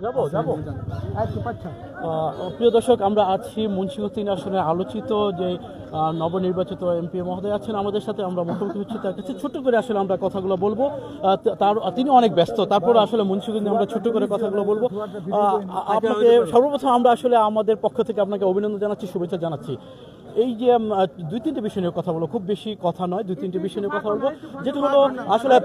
যাবো যাবো প্রিয় দর্শক, আমরা আছি মুন্সিগঞ্জ 3 আসনে আলোচিত যে নবনির্বাচিত এমপি মহোদয় আছেন আমাদের সাথে। আমরা মুখোমুখি হচ্ছি তার কাছে, ছোট্ট করে আসলে আমরা কথাগুলো বলবো। তিনি অনেক ব্যস্ত, তারপর আসলে মুন্সিগঞ্জে আমরা ছোট্ট করে কথাগুলো বলবো। আপনাকে সর্বপ্রথম আমরা আসলে আমাদের পক্ষ থেকে আপনাকে অভিনন্দন জানাচ্ছি, শুভেচ্ছা জানাচ্ছি। এই যে 2-3টে বিষয় নিয়ে কথা বলবো, খুব বেশি কথা নয়, 2-3টে বিষয় নিয়ে কথা বলবো। যেটা হলো আসলে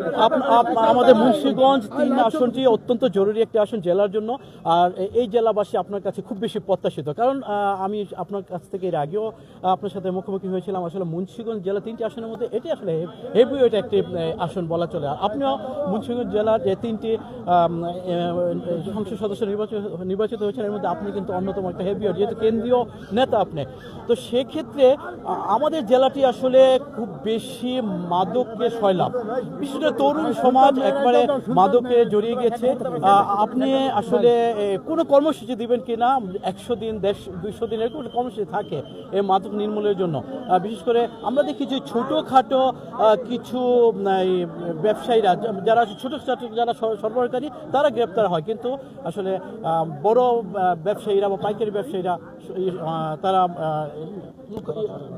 আমাদের মুন্সিগঞ্জ 3 আসনটি অত্যন্ত জরুরি একটি আসন জেলার জন্য। আর এই জেলাবাসী আপনার কাছে খুব বেশি প্রত্যাশিত, কারণ আমি আপনার কাছ থেকে এর আগেও আপনার সাথে মুখোমুখি হয়েছিলাম। আসলে মুন্সিগঞ্জ জেলা 3টি আসনের মধ্যে এটি আসলে হেভিওয়েট একটি আসন বলা চলে। আর আপনিও মুন্সিগঞ্জ জেলার যে 3টি সংসদ সদস্য নির্বাচিত হয়েছেন, এর মধ্যে আপনি কিন্তু অন্যতম একটা হেভিওয়েট, যেহেতু কেন্দ্রীয় নেতা আপনি। তো সেক্ষেত্রে আমাদের জেলাটি আসলে খুব বেশি মাদককে সয়লাভ, বিশেষ করে তরুণ সমাজ একবারে মাদকে জড়িয়ে গেছে। আপনি আসলে কোনো কর্মসূচি দিবেন কিনা? 100 দিন 200 দিনের কোনো কর্মসূচি থাকে এই মাদক নির্মূলের জন্য? বিশেষ করে আমরা দেখি যে ছোটোখাটো কিছু ব্যবসায়ীরা, যারা ছোটোখাটো যারা সরবরাহকারী, তারা গ্রেপ্তার হয়, কিন্তু আসলে বড় ব্যবসায়ীরা বা পাইকারি ব্যবসায়ীরা তারা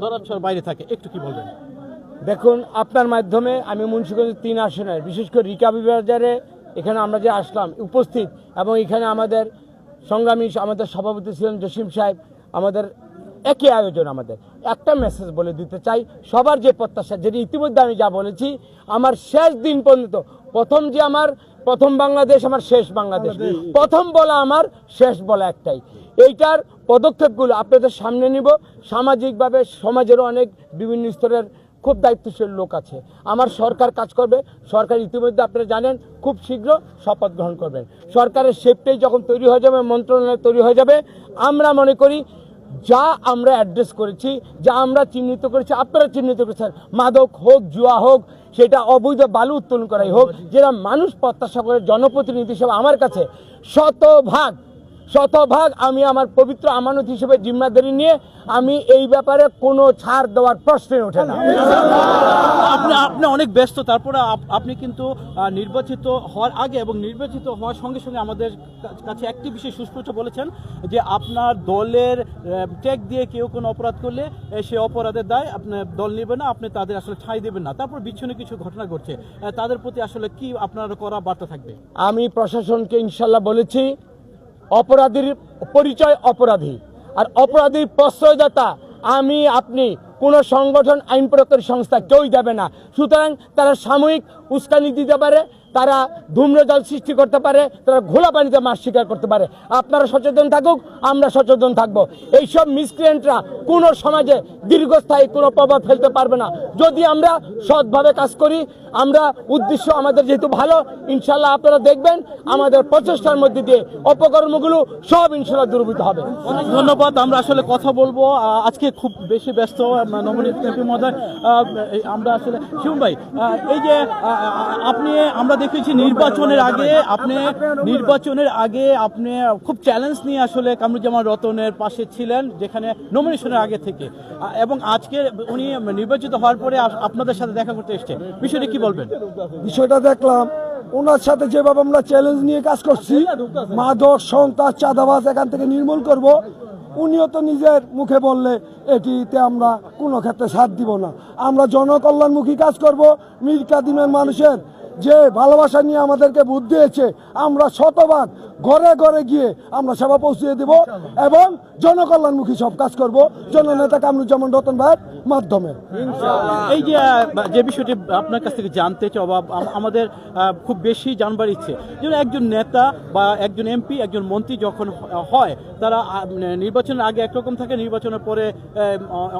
ধরাছোঁয়ার বাইরে থাকে। একটু কি বলবেন? দেখুন, আপনার মাধ্যমে আমি মুন্সিগঞ্জ 3 আসনের বিশেষ করে রিকাবি বাজারে এখানে আমরা যে আসলাম উপস্থিত, এবং এখানে আমাদের সংগ্রামী আমাদের সভাপতি ছিলেন জসিম সাহেব, আমাদের একই আয়োজন। আমাদের একটা মেসেজ বলে দিতে চাই, সবার যে প্রত্যাশা, যেটি ইতিমধ্যে আমি যা বলেছি, আমার শেষ দিন পর্যন্ত প্রথম বাংলাদেশ আমার শেষ বাংলাদেশ, প্রথম বলা আমার, শেষ বলা একটাই। এইটার পদক্ষেপগুলো আপনাদের সামনে নিব। সামাজিকভাবে সমাজেরও অনেক বিভিন্ন স্তরের খুব দায়িত্বশীল লোক আছে। আমার সরকার কাজ করবে। সরকার ইতিমধ্যে আপনারা জানেন খুব শীঘ্র শপথ গ্রহণ করবেন। সরকারের শেপটাই যখন তৈরি হয়ে যাবে, মন্ত্রণালয় তৈরি হয়ে যাবে, আমরা মনে করি যা আমরা অ্যাড্রেস করেছি, যা আমরা চিহ্নিত করেছি, আপনারা চিহ্নিত করেছেন, মাদক হোক, জুয়া হোক, সেটা অবৈধ বালু উত্তোলন করাই হোক, যেটা মানুষ প্রত্যাশা করে জনপ্রতিনিধি হিসেবে আমার কাছে শতভাগ আমি আমার পবিত্র আমানত হিসেবে জিম্মাদারি নিয়ে আমি এই ব্যাপারে কোনো ছাড় দেওয়ার প্রশ্নই ওঠে না। আপনি অনেক ব্যস্ত, তারপরে আপনি কিন্তু নির্বাচিত হওয়ার আগে এবং নির্বাচিত হওয়ার সঙ্গে সঙ্গে আমাদের কাছে একটি বিষয় সুস্পষ্ট বলেছেন যে আপনার দলের ট্যাগ দিয়ে কেউ কোনো অপরাধ করলে সে অপরাধের দায় আপনার দল নেবে না, আপনি তাদের আসলে ঠাঁই দেবেন না। তারপর বিচ্ছিন্ন কিছু ঘটনা ঘটছে, তাদের প্রতি আসলে কি আপনার করা বার্তা থাকবে? আমি প্রশাসনকে ইনশাল্লাহ বলেছি, অপরাধীর পরিচয় অপরাধী, আর অপরাধীর প্রশ্রয়দাতা আমি, আপনি, কোনো সংগঠন, আইন প্রয়োগকারী সংস্থা কেউই দেবে না। সুতরাং তারা সাময়িক উস্কানি দিতে পারে, তারা ধূম্রজাল সৃষ্টি করতে পারে, তারা ঘোলা পানিতে মাছ শিকার করতে পারে। আপনারা সচেতন থাকুক, আমরা সচেতন থাকব। এইসব মিসক্রিয়েন্টরা কোনো সমাজে দীর্ঘস্থায়ী কোনো প্রভাব ফেলতে পারবে না যদি আমরা সৎভাবে কাজ করি। আমরা উদ্দেশ্য আমাদের যেহেতু ভালো, ইনশাল্লাহ আপনারা দেখবেন আমাদের প্রচেষ্টার মধ্যে দিয়ে অপকর্মগুলো সব ইনশাল্লাহ দূরীভূত হবে। অনেক ধন্যবাদ। আমরা আসলে কথা বলবো, আজকে খুব বেশি ব্যস্ত নবনির্বাচিত এমপি মহোদয়। আমরা আসলে শিবম ভাই, এই যে আমরা দেখেছি নির্বাচনের আগে আপনি খুব চ্যালেঞ্জ নিয়ে আসলে কামরুজ্জামান রতনের পাশে ছিলেন, যেখানে নমিনেশনের আগে থেকে, এবং আজকে উনি নির্বাচিত হওয়ার পরে আপনাদের সাথে দেখা করতে এসেছে, বিষয়টা কি বলবেন? বিষয়টা দেখলাম, ওনার সাথে যেভাবে আমরা চ্যালেঞ্জ নিয়ে কাজ করছি, মাদক, সন্ত্রাস, চাঁদাবাজ এখান থেকে নির্মূল করব, উনিও তো নিজের মুখে বললে এটিতে আমরা কোনো ক্ষেত্রে সাথ দিব না। আমরা জনকল্যাণমুখী কাজ করব। মীর কাদিমের মানুষের যে ভালোবাসা নিয়ে আমাদেরকে ভোট দিয়েছে, আমরা শতভাগ ঘরে ঘরে গিয়ে আমরা সেবা পৌঁছিয়ে দেব এবং জনকল্যাণমুখী সব কাজ করব জননেতা কামরুজ্জামান রতন ভাইয়ের মাধ্যমে। এই যে বিষয়টি আপনার কাছ থেকে জানতে চাই, আমাদের খুব বেশি জানবার ইচ্ছে, যেন একজন নেতা বা একজন এমপি, একজন মন্ত্রী যখন হয়, তারা নির্বাচনের আগে একরকম থাকে, নির্বাচনের পরে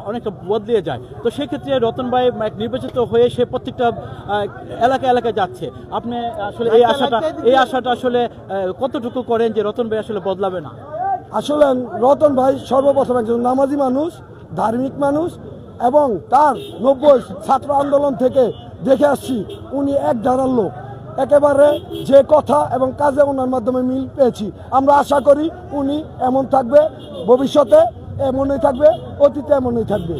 অনেকটা বদলে যায়। তো সেক্ষেত্রে রতন ভাই নির্বাচিত হয়ে সে প্রত্যেকটা এলাকায় যাচ্ছে। আপনি আসলে এই আশাটা আসলে কতটুকু করেন যে রতন ভাই আসলে বদলাবে না? আসলে রতন ভাই সর্বপ্রথম একজন নামাজি মানুষ, ধার্মিক মানুষ, এবং তার 90 ছাত্র আন্দোলন থেকে দেখে আসছি উনি এক ধারার লোক। একেবারে যে কথা এবং কাজে ওনার মাধ্যমে মিল পেয়েছি। আমরা আশা করি উনি এমন থাকবে, ভবিষ্যতে এমনই থাকবে, অতীতে এমনই থাকবে।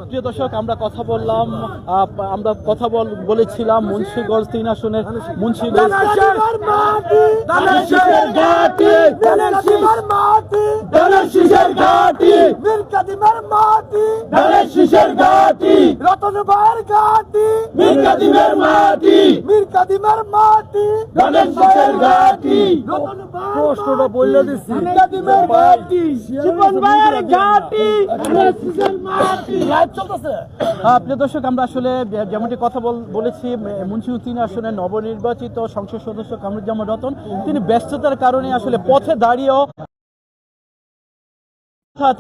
প্রিয় দর্শক, আমরা কথা বললাম, বলেছিলাম মুন্সিগঞ্জ 3 আসনের মুন্সিগঞ্জ প্রশ্নটা বললে দিচ্ছি প্রিয় দর্শক, আমরা আসলে যেমনটি কথা বলেছি, মুন্সিগঞ্জ 3 আসনের নবনির্বাচিত সংসদ সদস্য কামরুজ্জামান রতন তিনি ব্যস্ততার কারণে আসলে পথে দাঁড়িয়েও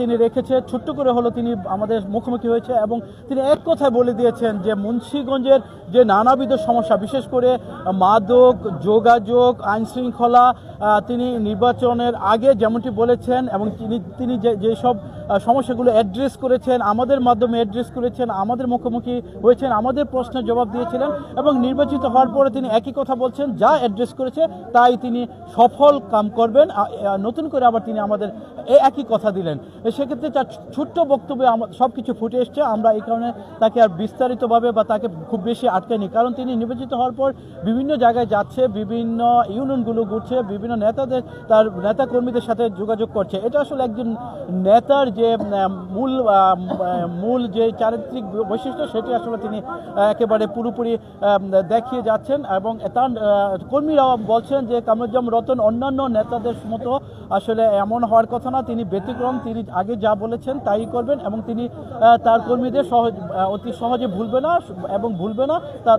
তিনি রেখেছে, ছোট্ট করে হলো তিনি আমাদের মুখোমুখি হয়েছে এবং তিনি এক কথায় বলে দিয়েছেন যে মুন্সিগঞ্জের যে নানাবিধ সমস্যা, বিশেষ করে মাদক, যোগাযোগ, আইন শৃঙ্খলা, তিনি নির্বাচনের আগে যেমনটি বলেছেন এবং তিনি যেসব সমস্যাগুলো অ্যাড্রেস করেছেন, আমাদের মাধ্যমে অ্যাড্রেস করেছেন, আমাদের মুখোমুখি হয়েছেন, আমাদের প্রশ্নের জবাব দিয়েছিলেন এবং নির্বাচিত হওয়ার পরে তিনি একই কথা বলছেন, যা অ্যাড্রেস করেছে তাই তিনি সফল কাম করবেন। নতুন করে আবার তিনি আমাদের একই কথা দিলেন। সেক্ষেত্রে তার ছোট্ট বক্তব্যে সব কিছু ফুটে এসছে। আমরা এই কারণে তাকে আর বিস্তারিতভাবে বা তাকে খুব বেশি আটকায়নি, কারণ তিনি নির্বাচিত হওয়ার পর বিভিন্ন জায়গায় যাচ্ছে, বিভিন্ন ইউনিয়নগুলো ঘুরছে, বিভিন্ন নেতাদের, তার নেতা কর্মীদের সাথে যোগাযোগ করছে। এটা আসলে একজন নেতার যে মূল যে চারিত্রিক বৈশিষ্ট্য, সেটি আসলে তিনি একেবারে পুরোপুরি দেখিয়ে যাচ্ছেন এবং তার কর্মীরাও বলছেন যে কামরুজ্জামান রতন অন্যান্য নেতাদের মতো আসলে এমন হওয়ার কথা না, তিনি ব্যতিক্রম, তিনি আগে যা বলেছেন তাই করবেন এবং তিনি তার কর্মীদের অতি সহজে ভুলবে না এবং ভুলবে না,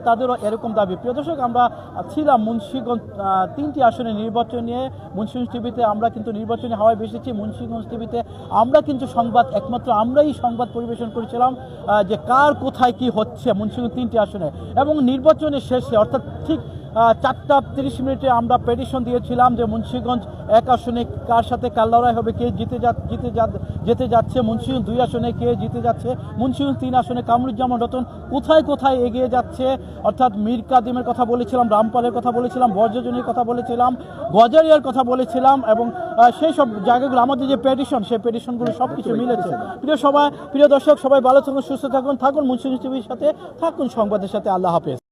তাদেরও এরকম দাবি। প্রিয় দর্শক, আমরা ছিলাম মুন্সিগঞ্জ 3টি আসনে নির্বাচন নিয়ে। মুন্সিগঞ্জ টিভিতে আমরা কিন্তু নির্বাচনী হাওয়ায় বেসেছি। মুন্সিগঞ্জ টিভিতে আমরা কিন্তু একমাত্র আমরাই সংবাদ পরিবেশন করেছিলাম যে কার কোথায় কি হচ্ছে মুন্সিগঞ্জ 3টি আসনে। এবং নির্বাচনের শেষে অর্থাৎ ঠিক 4টা 30 মিনিটে আমরা পেটিশন দিয়েছিলাম যে মুন্সিগঞ্জ 1 আসনে কার সাথে কার লড়াই হবে, কে জিতে যাচ্ছে, মুন্সিগঞ্জ 2 আসনে কে জিতে যাচ্ছে, মুন্সিগঞ্জ 3 আসনে কামরুজ্জামান রতন কোথায় কোথায় এগিয়ে যাচ্ছে। অর্থাৎ মীর কাদিমের কথা বলেছিলাম, রামপালের কথা বলেছিলাম, বর্জজনীর কথা বলেছিলাম, গজারিয়ার কথা বলেছিলাম এবং সেই সব জায়গাগুলো আমাদের যে পেটিশন, সেই পেটিশনগুলো সব কিছু মিলেছে। প্রিয় দর্শক, সবাই ভালো থাকুন, সুস্থ থাকুন, মুন্সিগঞ্জ টিভির সাথে থাকুন, সংবাদের সাথে। আল্লাহ হাফেজ।